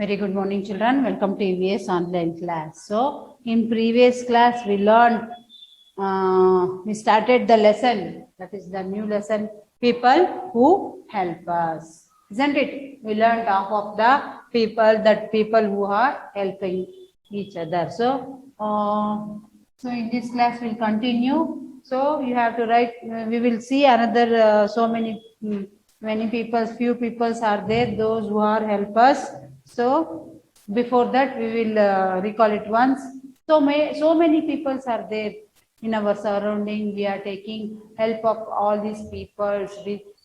Very good morning, children. Welcome to EVS online class. So, in previous class, we learned, we started the lesson, that is the new lesson, people who help us. Isn't it? We learned half of the people who are helping each other. So, in this class, we'll continue. So, you have to write, we will see another, many people, few people are there, those who are help us. So before that, we will recall it once. So many people are there in our surrounding. We are taking help of all these people.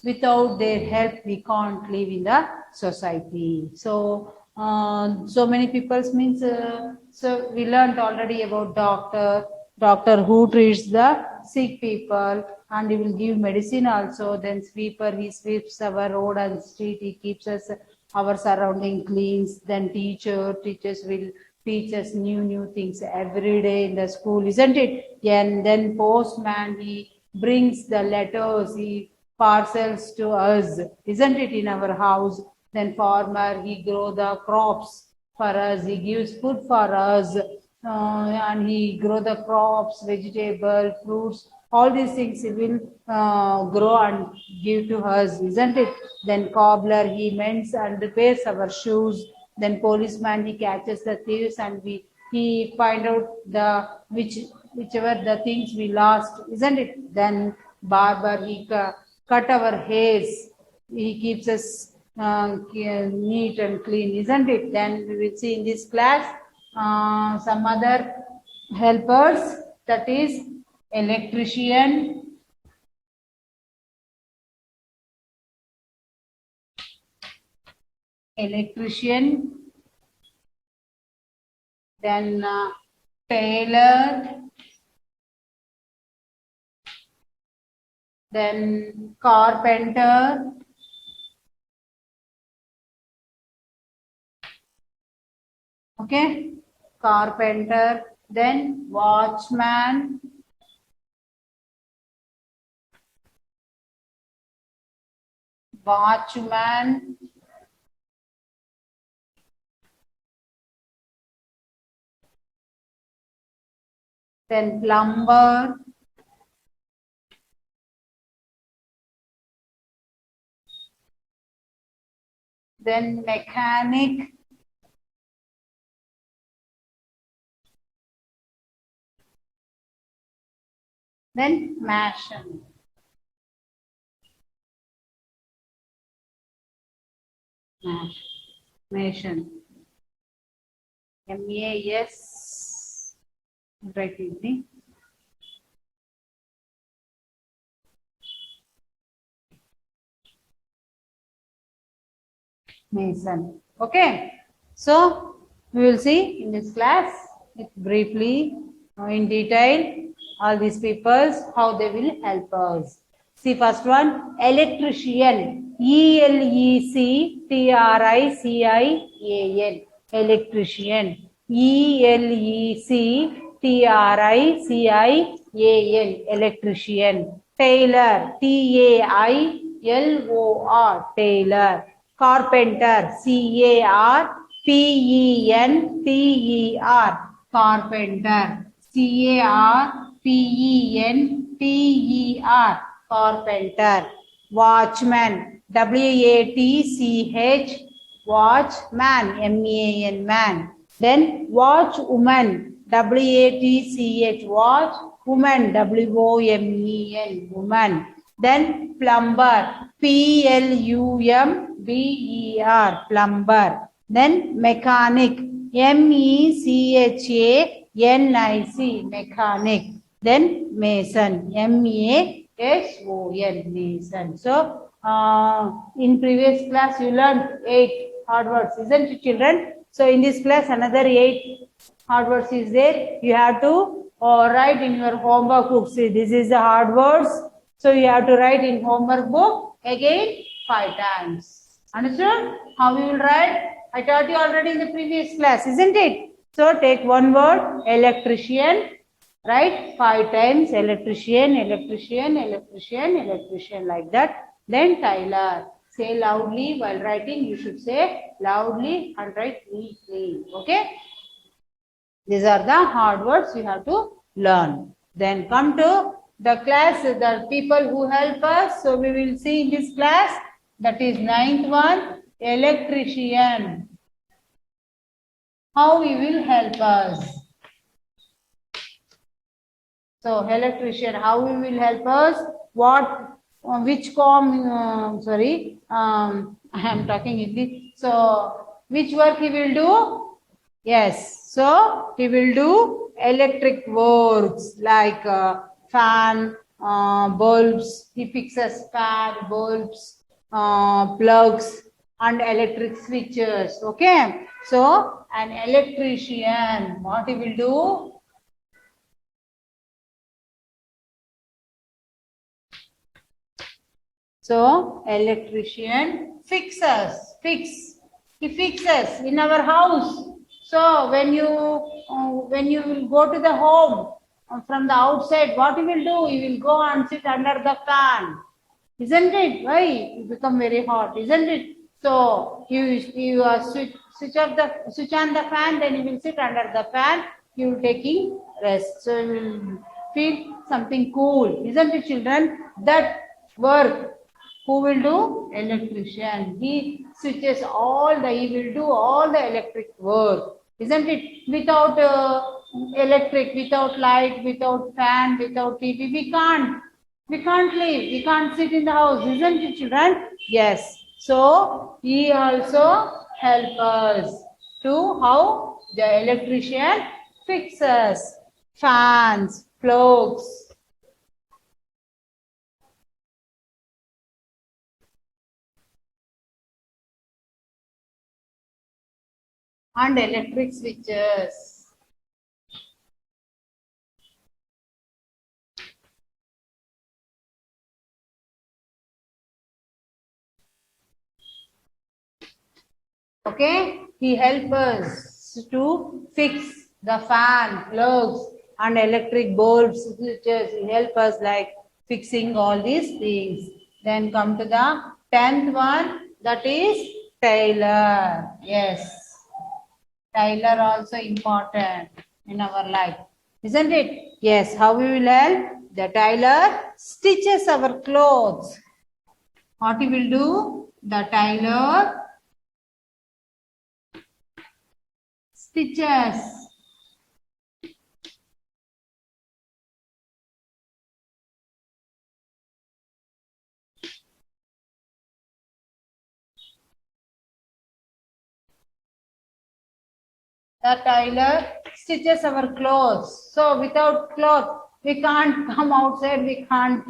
Without their help, we can't live in the society. So so many people means. So we learned already about doctor who treats the sick people and he will give medicine also. Then sweeper, he sweeps our road and street. He keeps us our surrounding cleans. Then teachers will teach us new things every day in the school, isn't it? And then postman, he brings the letters, he parcels to us, isn't it, in our house. Then farmer, he grow the crops for us, he gives food for us, and he grow the crops, vegetable, fruits, all these things he will grow and give to us, isn't it? Then cobbler, he mends and repairs our shoes. Then policeman, he catches the thieves and he find out the whichever the things we lost, isn't it? Then barber, he cut our hairs, he keeps us neat and clean, isn't it? Then we will see in this class some other helpers, that is electrician, then tailor, then carpenter, okay, carpenter, then watchman, then plumber, then mechanic, then mason. Mason. M-A-S. Write with me. Mason. Okay. So we will see in this class briefly, in detail, all these peoples, how they will help us. See, first one, electrician. E-L-E-C-T-R-I-C-I-A-N. Electrician. E-L-E-C-T-R-I-C-I-A-N. Electrician. Tailor. T-A-I-L-O-R. Tailor. Carpenter. C-A-R-P-E-N-T-E-R. Carpenter. C-A-R-P-E-N-T-E-R. Carpenter. Watchman. W-A-T-C-H. Watchman. M-A-N. Man. Then watchwoman. W-A-T-C-H. Watch. Woman. W-O-M-E-N. Woman. Then plumber. P-L-U-M-B-E-R. Plumber. Then mechanic. M-E-C-H-A-N-I-C. Mechanic. Then mason. M-A-S-O-N. Mason. So, in previous class you learned 8 hard words, isn't it, children? So in this class another 8 hard words is there. You have to write in your homework book. See, this is the hard words. So you have to write in homework book again 5 times. Understood? How you will write? I taught you already in the previous class, isn't it? So take one word, electrician. Write 5 times, electrician, electrician, electrician, electrician, like that. Then tailor. say loudly. While writing, you should say loudly and write neatly. Okay. These are the hard words you have to learn. Then come to the class, the people who help us. So we will see in this class, that is ninth one, electrician. How he will help us. So electrician, how he will help us? What, I am talking English. So which work he will do? Yes, so he will do electric works like fan, bulbs. He fixes fan, bulbs, plugs, and electric switches. Okay, so an electrician, what he will do? So electrician fixes. He fixes in our house. So when you will go to the home from the outside, what you will do? You will go and sit under the fan, isn't it? Why? You become very hot, isn't it? So you switch on the fan, then you will sit under the fan. You will taking rest. So you will feel something cool, isn't it, children? That work. Who will do? Electrician. He switches he will do all the electric work. Isn't it? Without electric, without light, without fan, without TV, we can't. We can't live. We can't sit in the house. Isn't it, children? Yes. So, he also help us to how the electrician fixes fans, plugs, and electric switches. Okay, he helps us to fix the fan, plugs, and electric bulbs, switches. He helps us like fixing all these things. Then come to the 10th one, that is tailor. Yes. Tailor also important in our life, isn't it? Yes, how we will help? The tailor stitches our clothes. What he will do? The tailor stitches. The tailor stitches our clothes. So without cloth, we can't come outside. We can't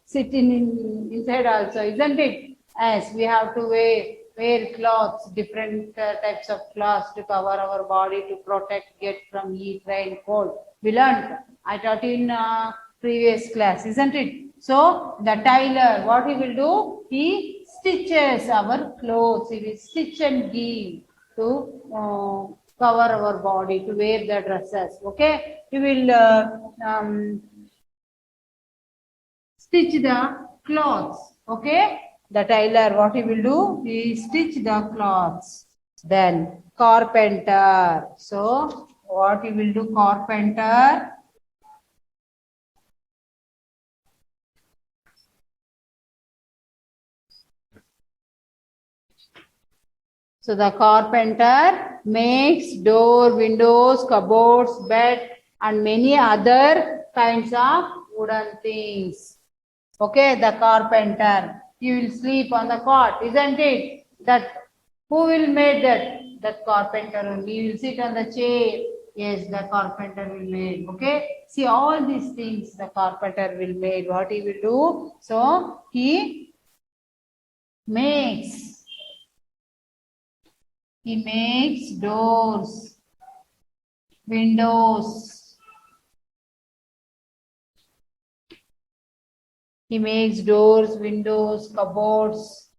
sit inside also, isn't it? Yes, we have to wear clothes, different types of clothes to cover our body to protect, get from heat, rain, cold. We learned. I taught in previous class, isn't it? So the tailor, what he will do? He stitches our clothes. He will stitch and give to cover our body, to wear the dresses. Okay, you will stitch the clothes. Okay, the tailor, what he will do? He stitch the clothes. Then carpenter. So what he will do? Carpenter. So the carpenter makes door, windows, cupboards, bed, and many other kinds of wooden things. Okay, the carpenter. You will sleep on the cot, isn't it? That who will make that? That carpenter only. You will sit on the chair. Yes, the carpenter will make. Okay. See all these things the carpenter will make. What he will do? So he makes. He makes doors, windows. He makes doors, windows, cupboards,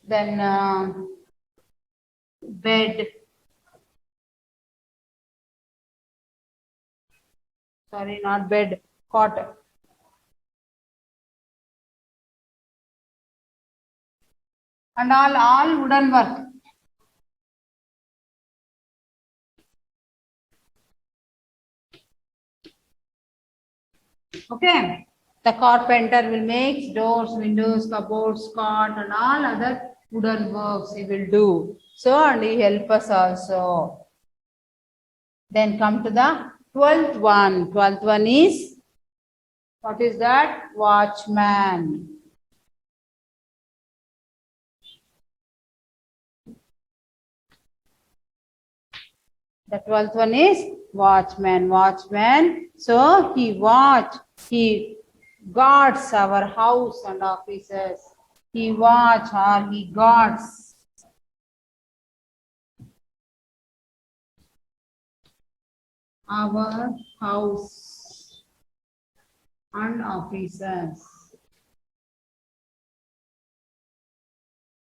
then bed. Sorry, not bed, cot. and all wooden work. Okay. The carpenter will make doors, windows, cupboards, cot, and all other wooden works he will do. So, and he help us also. Then come to the 12th one. 12th one is, what is that? Watchman. The 12th one is watchman. Watchman. So he he guards our house and offices. He watch or he guards our house and offices.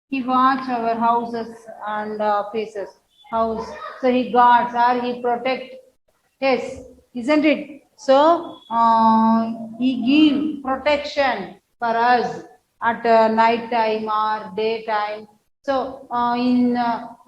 He watch our houses and offices. House. So he guards or he protect. Yes, isn't it? So he give protection for us at night time or daytime. So in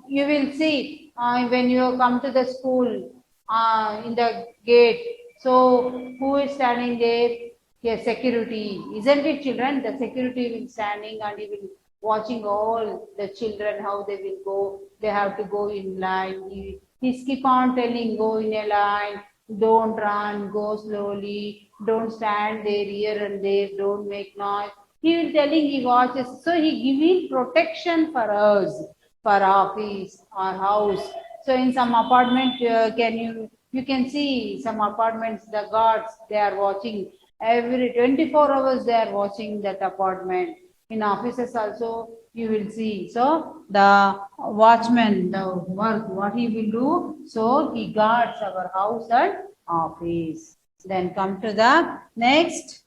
you will see when you come to the school in the gate. So who is standing there? Yes, security. Isn't it, children? The security will standing and he will watching all the children how they will go. They have to go in line. He's keep on telling, go in a line, don't run, go slowly, don't stand there here and there, don't make noise. He will telling, he watches. So he giving protection for us, for office, our house. So in some apartment, you can see some apartments, the guards, they are watching every 24 hours, they are watching that apartment. In offices also, you will see. So the watchman, the work, what he will do, so he guards our house and office. Then come to the next.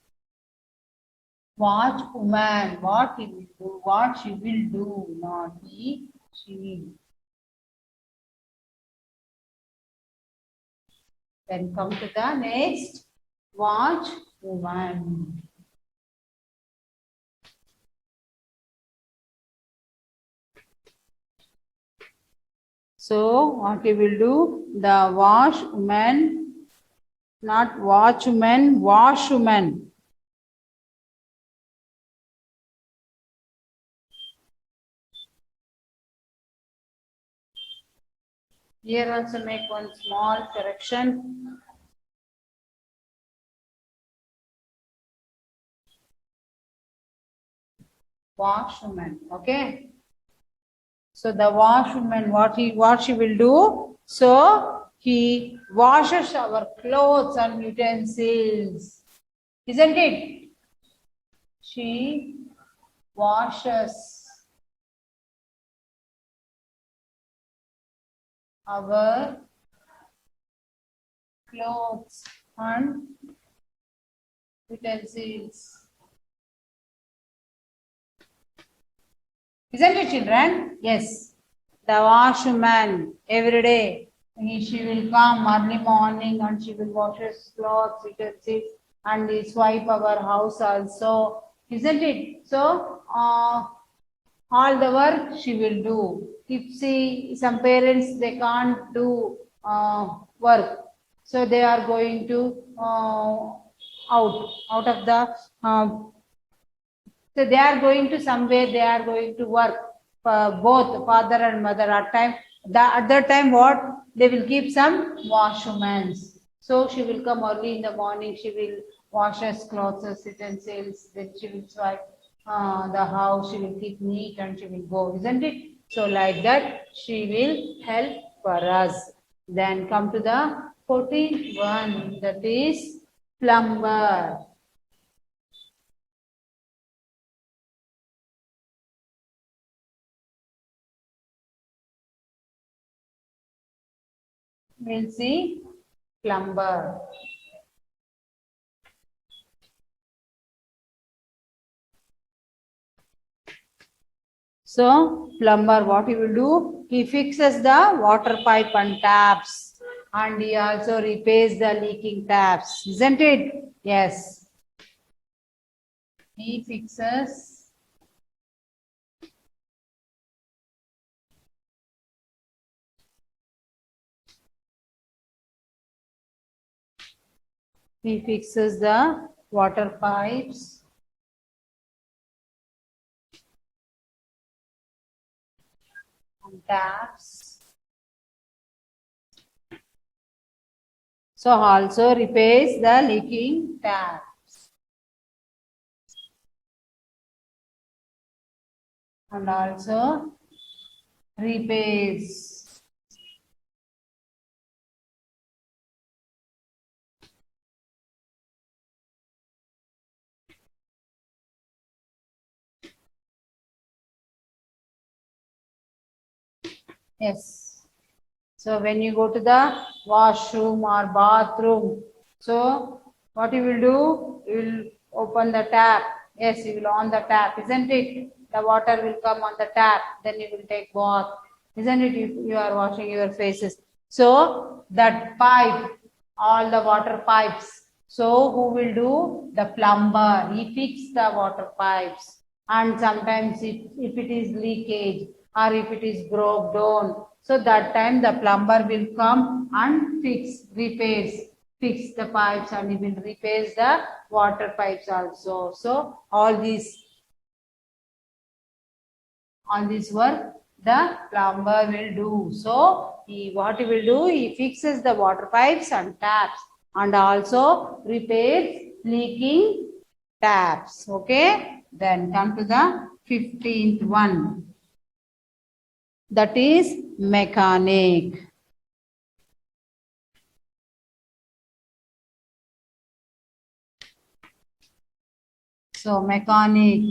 Watch woman, what he will do, what she will do, not he, she. Then come to the next. Watch woman. So what he will do, the wash woman, not watchwoman, washwoman. Here also make one small correction. Washwoman, okay. So the washwoman, what she will do? So he washes our clothes and utensils, isn't it? She washes our clothes and utensils. Isn't it, children? Yes. The washwoman every day. She will come early morning and she will wash his clothes, utensils, and swipe our house also. Isn't it? So, all the work she will do. If see some parents they can't do work, so they are going to out of the so they are going to somewhere, they are going to work for both father and mother at time. At that time, what they will keep some washwomen. So she will come early in the morning. She will wash her clothes, utensils. Then she will swipe the house. She will keep neat and she will go, isn't it? So like that, she will help for us. Then come to the 14th one. That is plumber. We'll see plumber. So plumber, what he will do? He fixes the water pipe and taps, and he also repairs the leaking taps, isn't it? Yes. He fixes he fixes the water pipes and taps. So also repairs the leaking taps. And also repairs. Yes. So when you go to the washroom or bathroom, so what you will do? You will open the tap. Yes, you will on the tap, isn't it? The water will come on the tap. Then you will take bath, isn't it? If you are washing your faces. So that pipe, all the water pipes. So who will do? The plumber. He fix the water pipes. And sometimes if it is leakage or if it is broke down, so that time the plumber will come and fix the pipes, and he will repair the water pipes also. So all this work the plumber will do. So what he will do, he fixes the water pipes and taps and also repairs leaking taps. Okay, then come to the 15th one, that is mechanic. So mechanic,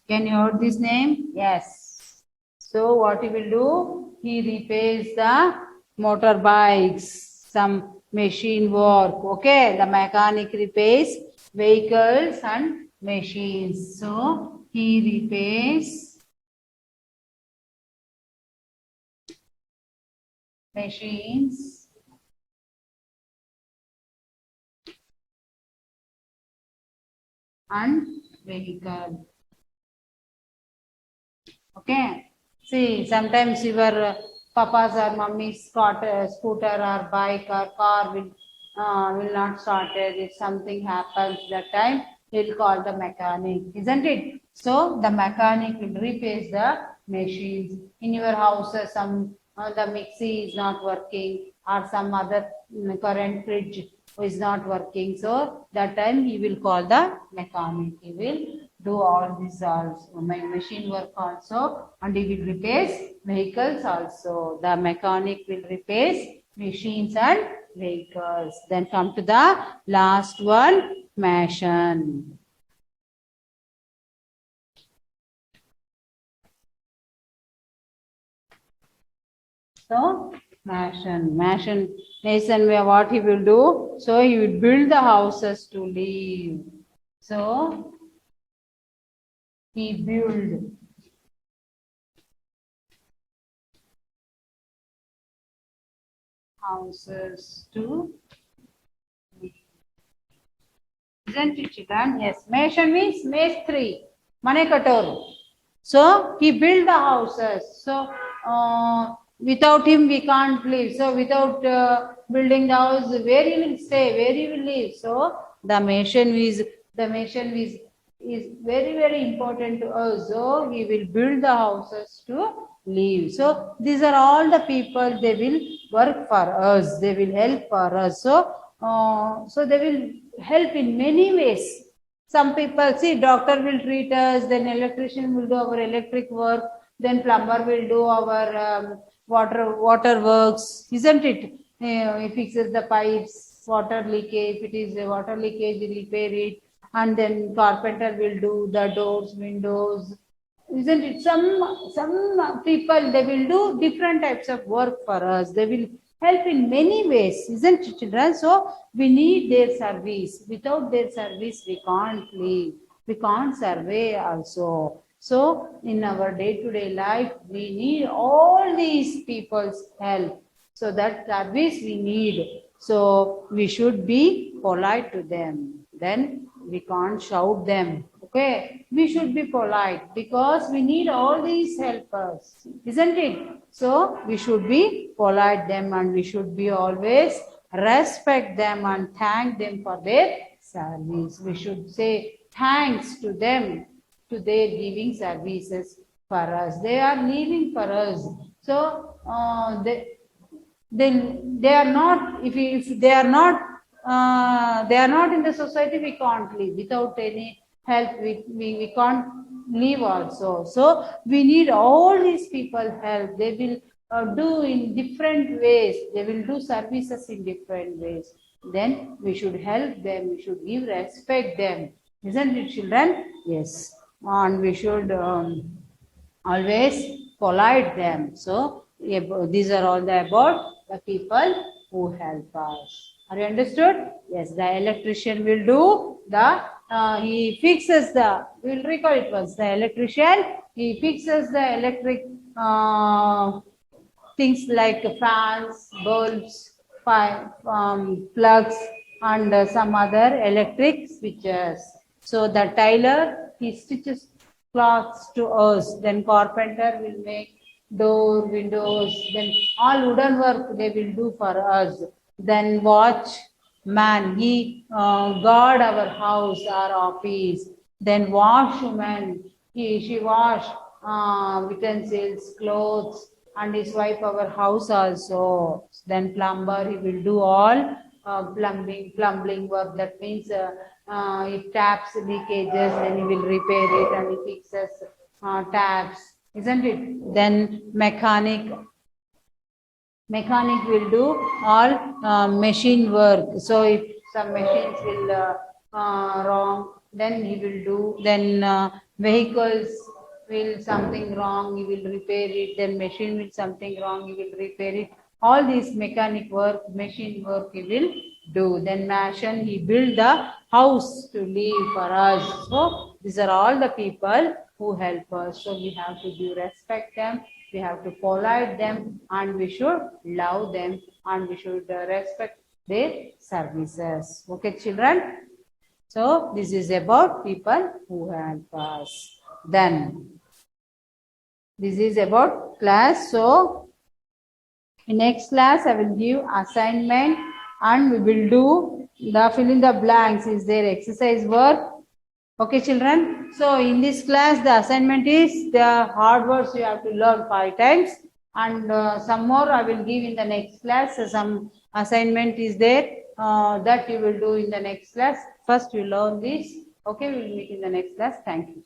can you hear this name? Yes. So what he will do? He repairs the motorbikes, some machine work. Okay, the mechanic repairs vehicles and machines. So he repairs machines and vehicle. Okay. See, sometimes your papa's or mummy's scooter or bike or car will not started. If something happens that time, he'll call the mechanic, isn't it? So the mechanic will repair the machines. In your house, some the mixie is not working or some other current fridge is not working. So that time he will call the mechanic. He will do all this also, my machine work also, and he will repair vehicles also. The mechanic will repair machines and vehicles. Then come to the last one, mason. So mason, what he will do? So he will build the houses to live. So he build houses to live. Isn't it, children? Yes. Mason means Mestri, Manekatoru. So he built the houses. So without him we can't live. So without building the house, where he will stay, where he will live. So the mason is very important to us. So he will build the houses to live. So these are all the people, they will work for us. They will help for us. So they will help in many ways. Some people, see, doctor will treat us, then electrician will do our electric work, then plumber will do our water works, isn't it? He fixes the pipes, water leakage, if it is a water leakage, he repair it, and then carpenter will do the doors, windows, isn't it? Some people, they will do different types of work for us. They will help in many ways, isn't it, children? So we need their service. Without their service, we can't live. We can't survey also. So in our day-to-day life, we need all these people's help. So that service we need. So we should be polite to them. Then we can't shout them. Okay, we should be polite because we need all these helpers, isn't it? So we should be polite them and we should be always respect them and thank them for their service. We should say thanks to them to their giving services for us. They are living for us. So they are not, if they are not in the society, we can't live. Without any help, we can't live also. So we need all these people help. They will do in different ways. They will do services in different ways. Then we should help them. We should give respect them. Isn't it, children? Yes. And we should always polite them. So these are all about the people who help us. Are you understood? Yes, the electrician will do the, he fixes the, we will recall it once, the electrician, he fixes the electric things like fans, bulbs, plugs, and some other electric switches. So the tailor, he stitches cloths to us. Then carpenter will make door, windows. Then all wooden work they will do for us. Then watchman, he guard our house, our office. Then washwoman, she wash utensils, clothes, and he swipe our house also. Then plumber, he will do all plumbing work. That means if taps leakages, then he will repair it and he fixes taps, isn't it? Then mechanic will do all machine work. So if some machines will wrong, then he will do. Then vehicles will something wrong, he will repair it. Then machine will something wrong, he will repair it. All these mechanic work, machine work he will do. Then mason, he build the house to live for us. So these are all the people who help us. So we have to give respect them, we have to polite them, and we should love them, and we should respect their services. Okay, children? So this is about people who help us. Then this is about class. So in next class, I will give assignment and we will do the fill in the blanks. Is there exercise work? Okay, children. So in this class, the assignment is the hard words you have to learn 5 times, and some more I will give in the next class. So some assignment is there that you will do in the next class. First, you learn this. Okay, we will meet in the next class. Thank you.